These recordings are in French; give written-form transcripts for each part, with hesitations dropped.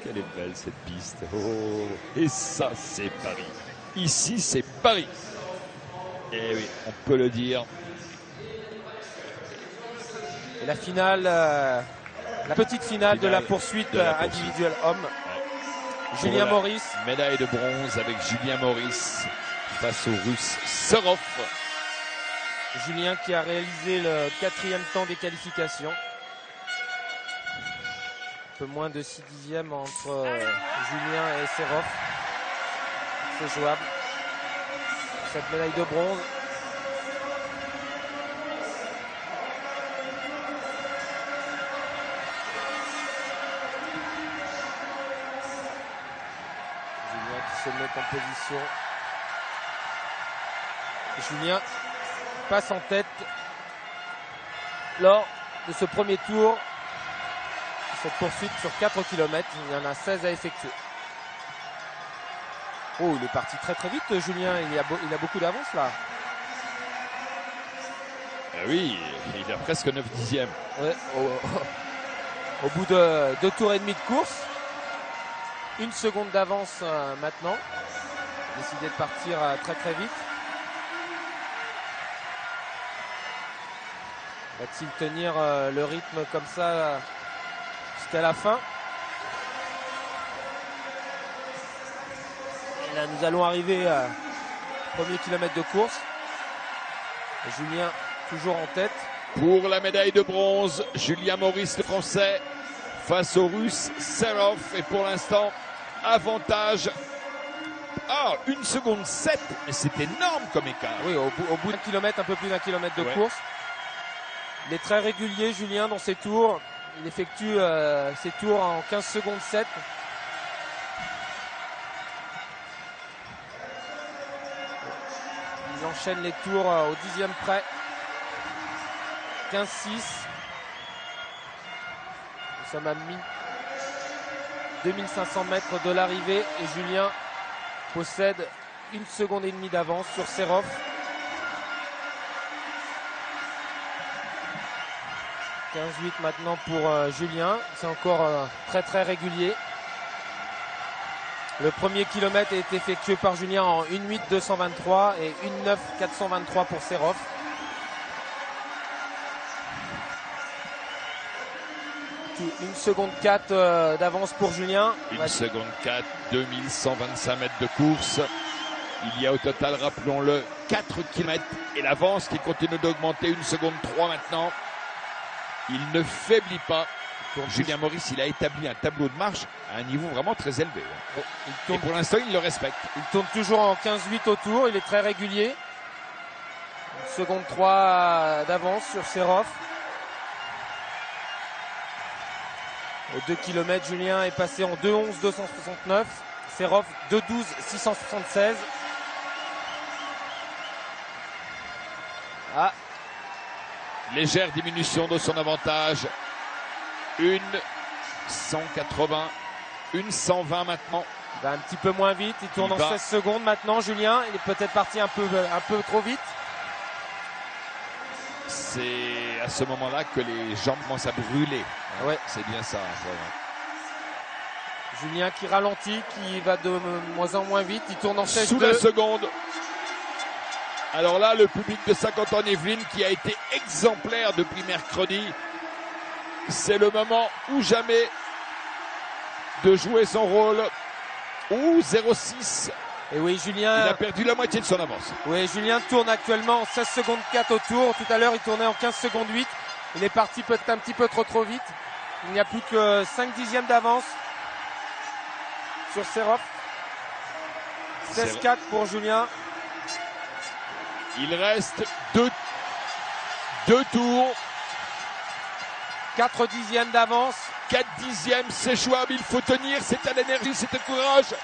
Quelle est belle cette piste. Oh, et ça, c'est Paris. Ici, c'est Paris. Et oui, on peut le dire. Et la finale, la petite finale de la poursuite individuelle homme. Ouais. Julien Maurice. Médaille de bronze avec Julien Maurice face au Russe Serov. Julien qui a réalisé le 4e temps des qualifications. Un peu moins de 6 dixièmes entre Julien et Serov. C'est jouable. Cette médaille de bronze. Julien qui se met en position. Julien passe en tête lors de ce premier tour. Cette poursuite sur 4 km, il y en a 16 à effectuer. Oh, il est parti très très vite, Julien. Il a beaucoup d'avance là. Oui, il a presque 9 dixièmes. Ouais, au bout de 2 tours et demi de course. 1 seconde d'avance maintenant. Décidé de partir très très vite. Va-t-il tenir le rythme comme ça jusqu'à la fin? Et là, nous allons arriver au premier kilomètre de course. Julien toujours en tête. Pour la médaille de bronze, Julien Maurice le français face au russe Serov. Et pour l'instant, avantage. Ah, 1 seconde 7, mais c'est énorme comme écart. Oui, au bout d'un kilomètre, un peu plus d'un kilomètre de course. Il est très régulier, Julien, dans ses tours. Il effectue ses tours en 15 secondes 7. Il enchaîne les tours au 10e près. 15-6. Nous sommes à 2500 mètres de l'arrivée et Julien possède 1 seconde et demie d'avance sur Serov. « 15-8 maintenant pour Julien. C'est encore très très régulier. Le premier kilomètre est effectué par Julien en 1:8:223 et 1:9:423 pour Serov. Une seconde 4 d'avance pour Julien. 1 seconde 4, 2125 mètres de course. Il y a au total, rappelons-le, 4 km et l'avance qui continue d'augmenter. 1 seconde 3 maintenant. Il ne faiblit pas. Julien Maurice, il a établi un tableau de marche à un niveau vraiment très élevé. Et pour l'instant, il le respecte. Il tourne toujours en 15-8 au tour. Il est très régulier. 1 seconde 3 d'avance sur Serov. Au 2 km, Julien est passé en 2:11:269. Serov 2:12:676. Ah. Légère diminution de son avantage. 1:180. 1:120 maintenant. Il va un petit peu moins vite. Il tourne en 16 secondes maintenant, Julien. Il est peut-être parti un peu trop vite. C'est à ce moment-là que les jambes commencent à brûler. Ouais. C'est bien ça. Julien qui ralentit, qui va de moins en moins vite. Il tourne en 16 sous la seconde. Alors là, le public de Saint-Quentin-en-Yvelines qui a été exemplaire depuis mercredi. C'est le moment ou jamais de jouer son rôle. 0,6. Et oui, Julien. Il a perdu la moitié de son avance. Oui, Julien tourne actuellement en 16 secondes 4 au tour. Tout à l'heure, il tournait en 15 secondes 8. Il est parti peut-être un petit peu trop vite. Il n'y a plus que 5 dixièmes d'avance sur Serov. 16-4 pour Julien. Il reste deux tours. 4 dixièmes d'avance. 4 dixièmes, c'est jouable, il faut tenir, c'est à l'énergie, c'est au courage.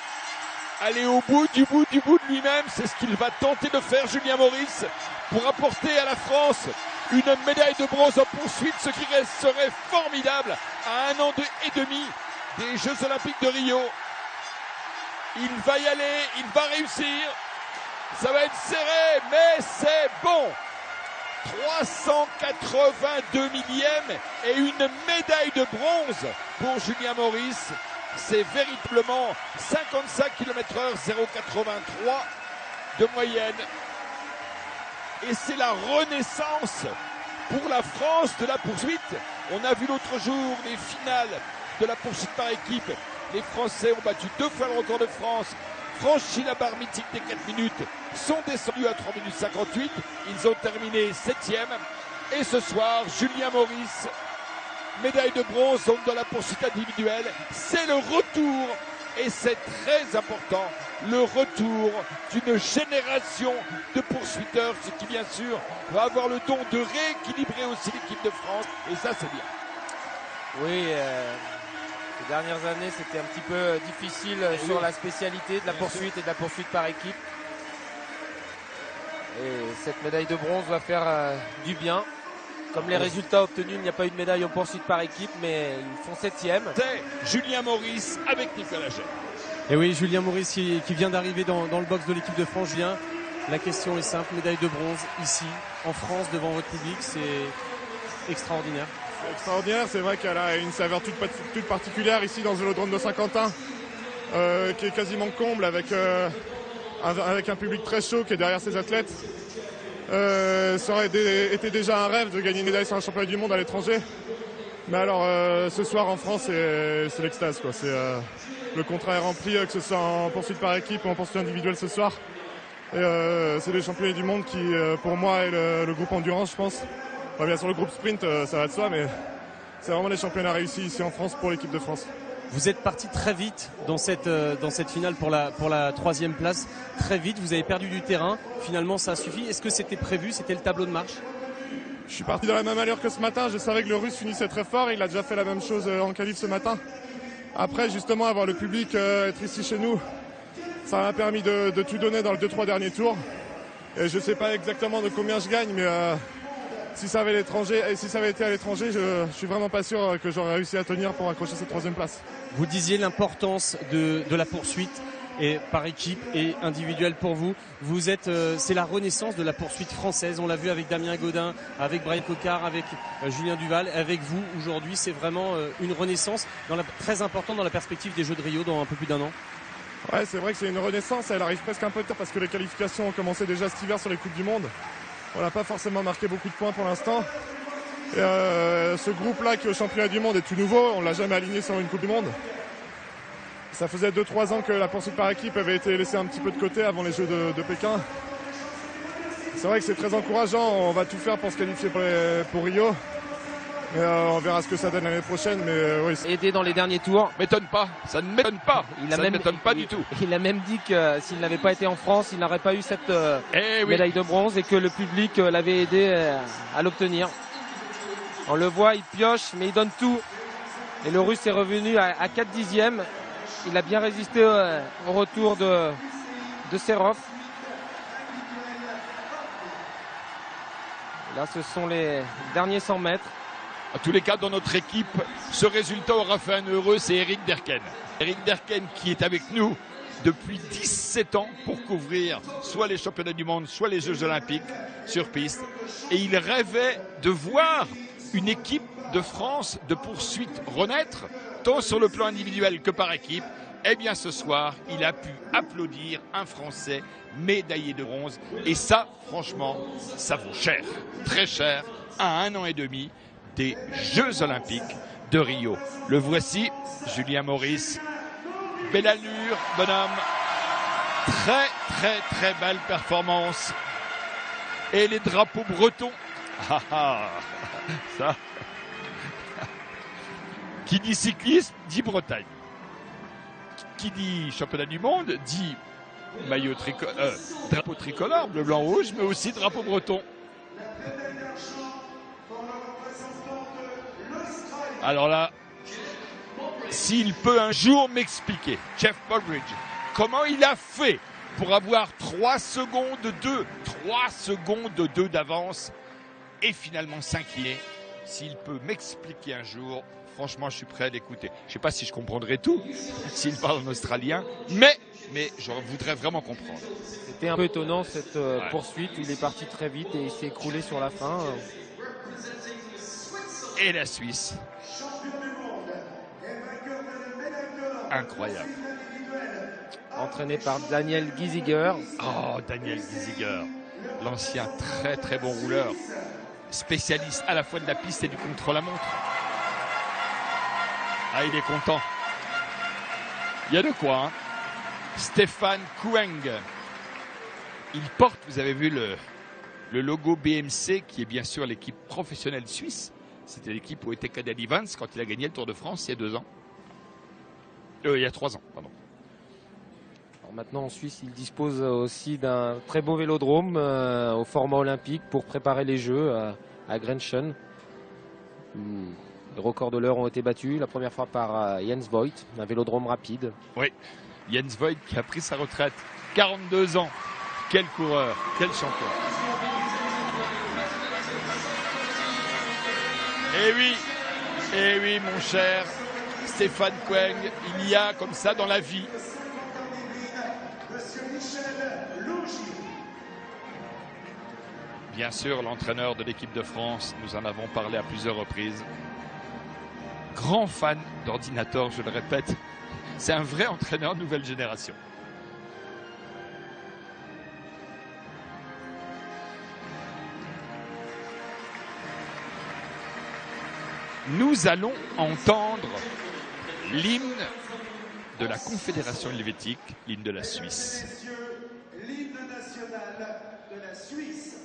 Aller au bout du bout de lui-même, c'est ce qu'il va tenter de faire, Julien Maurice, pour apporter à la France une médaille de bronze en poursuite, ce qui serait formidable à 1 an et demi des Jeux Olympiques de Rio. Il va y aller, il va réussir. Ça va être serré, mais c'est bon. 382 millièmes et une médaille de bronze pour Julien Maurice. C'est véritablement 55 km/h, 0,83 de moyenne. Et c'est la renaissance pour la France de la poursuite. On a vu l'autre jour les finales de la poursuite par équipe. Les Français ont battu 2 fois le record de France, franchi la barre mythique des 4 minutes, sont descendus à 3 minutes 58. Ils ont terminé 7e. Et ce soir, Julien Maurice, médaille de bronze donc dans la poursuite individuelle. C'est le retour, et c'est très important, le retour d'une génération de poursuiteurs, ce qui bien sûr va avoir le don de rééquilibrer aussi l'équipe de France. Et ça, c'est bien. Oui, ces dernières années, c'était un petit peu difficile sur la spécialité de la poursuite et de la poursuite par équipe. Et cette médaille de bronze va faire du bien. Comme les résultats obtenus, il n'y a pas eu de médaille en poursuite par équipe, mais ils font 7e. C'est Julien Maurice avec Nicolas Gey. Et oui, Julien Maurice qui vient d'arriver dans le box de l'équipe de France. Julien, la question est simple, médaille de bronze ici, en France, devant votre public, c'est extraordinaire. C'est extraordinaire, c'est vrai qu'elle a une saveur toute particulière ici dans le Vélodrome de Saint-Quentin, qui est quasiment comble avec un public très chaud qui est derrière ces athlètes. Ça aurait été déjà un rêve de gagner une médaille sur un championnat du monde à l'étranger. Mais alors ce soir en France, c'est l'extase, quoi. Le contrat est rempli, que ce soit en poursuite par équipe ou en poursuite individuelle ce soir. C'est les championnats du monde qui, pour moi, est le groupe endurance, je pense. Enfin, bien sûr, le groupe sprint, ça va de soi, mais c'est vraiment les championnats réussis ici en France pour l'équipe de France. Vous êtes parti très vite dans cette finale pour la 3e place. Très vite, vous avez perdu du terrain. Finalement, ça a suffi. Est-ce que c'était prévu? C'était le tableau de marche? Je suis parti dans la même allure que ce matin. Je savais que le Russe finissait très fort. Il a déjà fait la même chose en qualif ce matin. Après, justement, avoir le public être ici chez nous, ça m'a permis de tout donner dans les 2-3 derniers tours. Et je ne sais pas exactement de combien je gagne, mais si ça avait été à l'étranger, je suis vraiment pas sûr que j'aurais réussi à tenir pour accrocher cette 3e place. Vous disiez l'importance de la poursuite et par équipe et individuelle pour vous. C'est la renaissance de la poursuite française. On l'a vu avec Damien Gaudin, avec Brian Coquard, avec Julien Duval, avec vous aujourd'hui. C'est vraiment une renaissance très importante dans la perspective des Jeux de Rio dans un peu plus d'1 an. Ouais, c'est vrai que c'est une renaissance. Elle arrive presque un peu tard parce que les qualifications ont commencé déjà cet hiver sur les Coupes du Monde. On n'a pas forcément marqué beaucoup de points pour l'instant. Et ce groupe-là qui est au championnat du monde est tout nouveau. On ne l'a jamais aligné sur une Coupe du Monde. Ça faisait 2-3 ans que la poursuite par équipe avait été laissée un petit peu de côté avant les Jeux de Pékin. C'est vrai que c'est très encourageant. On va tout faire pour se qualifier pour Rio. Mais on verra ce que ça donne l'année prochaine. Mais oui. Aidé dans les derniers tours. M'étonne pas, ça ne m'étonne pas. Ça ne m'étonne pas du tout. Il a même dit que s'il n'avait pas été en France, il n'aurait pas eu cette médaille de bronze et que le public l'avait aidé à l'obtenir. On le voit, il pioche, mais il donne tout. Et le Russe est revenu à 4 dixièmes. Il a bien résisté au retour de Serov. Là, ce sont les derniers 100 mètres. En tous les cas, dans notre équipe, ce résultat aura fait un heureux, c'est Eric Derken. Eric Derken qui est avec nous depuis 17 ans pour couvrir soit les championnats du monde, soit les Jeux olympiques sur piste. Et il rêvait de voir une équipe de France de poursuite renaître, tant sur le plan individuel que par équipe. Eh bien, ce soir, il a pu applaudir un Français médaillé de bronze. Et ça, franchement, ça vaut cher, très cher, à 1 an et demi des Jeux olympiques de Rio. Le voici, Julien Maurice. Belle allure, bonhomme. Très, très, très belle performance. Et les drapeaux bretons. Ah, ah, ça. Qui dit cyclisme, dit Bretagne. Qui dit championnat du monde, dit drapeau tricolore, bleu, blanc, rouge, mais aussi drapeau breton. Alors là, s'il peut un jour m'expliquer, Jeff Baldridge, comment il a fait pour avoir 3 secondes 2 d'avance et finalement s'incliner, s'il peut m'expliquer un jour, franchement, je suis prêt à l'écouter. Je ne sais pas si je comprendrai tout, s'il parle en australien, mais je voudrais vraiment comprendre. C'était un peu étonnant cette poursuite. Il est parti très vite et il s'est écroulé sur la fin. Et la Suisse. incroyable. Entraîné par Daniel Giesiger. Oh, Daniel Giesiger, l'ancien très très bon rouleur, spécialiste à la fois de la piste et du contre-la-montre. Ah, il est content. Il y a de quoi, hein. Stefan Koeng. Il porte, vous avez vu le logo BMC, qui est bien sûr l'équipe professionnelle suisse. C'était l'équipe où était Cadel Evans quand il a gagné le Tour de France il y a 2 ans. Il y a 3 ans, pardon. Alors maintenant en Suisse, il dispose aussi d'un très beau vélodrome au format olympique pour préparer les Jeux à Grenchen. Les records de l'heure ont été battus, la première fois par Jens Voigt, un vélodrome rapide. Oui, Jens Voigt qui a pris sa retraite, 42 ans. Quel coureur, quel champion. Eh oui, mon cher Stefan Koeng, il y a comme ça dans la vie. Bien sûr, l'entraîneur de l'équipe de France, nous en avons parlé à plusieurs reprises. Grand fan d'ordinateur, je le répète. C'est un vrai entraîneur nouvelle génération. Nous allons entendre l'hymne de la Confédération helvétique, l'hymne de la Suisse. Messieurs, l'hymne national de la Suisse.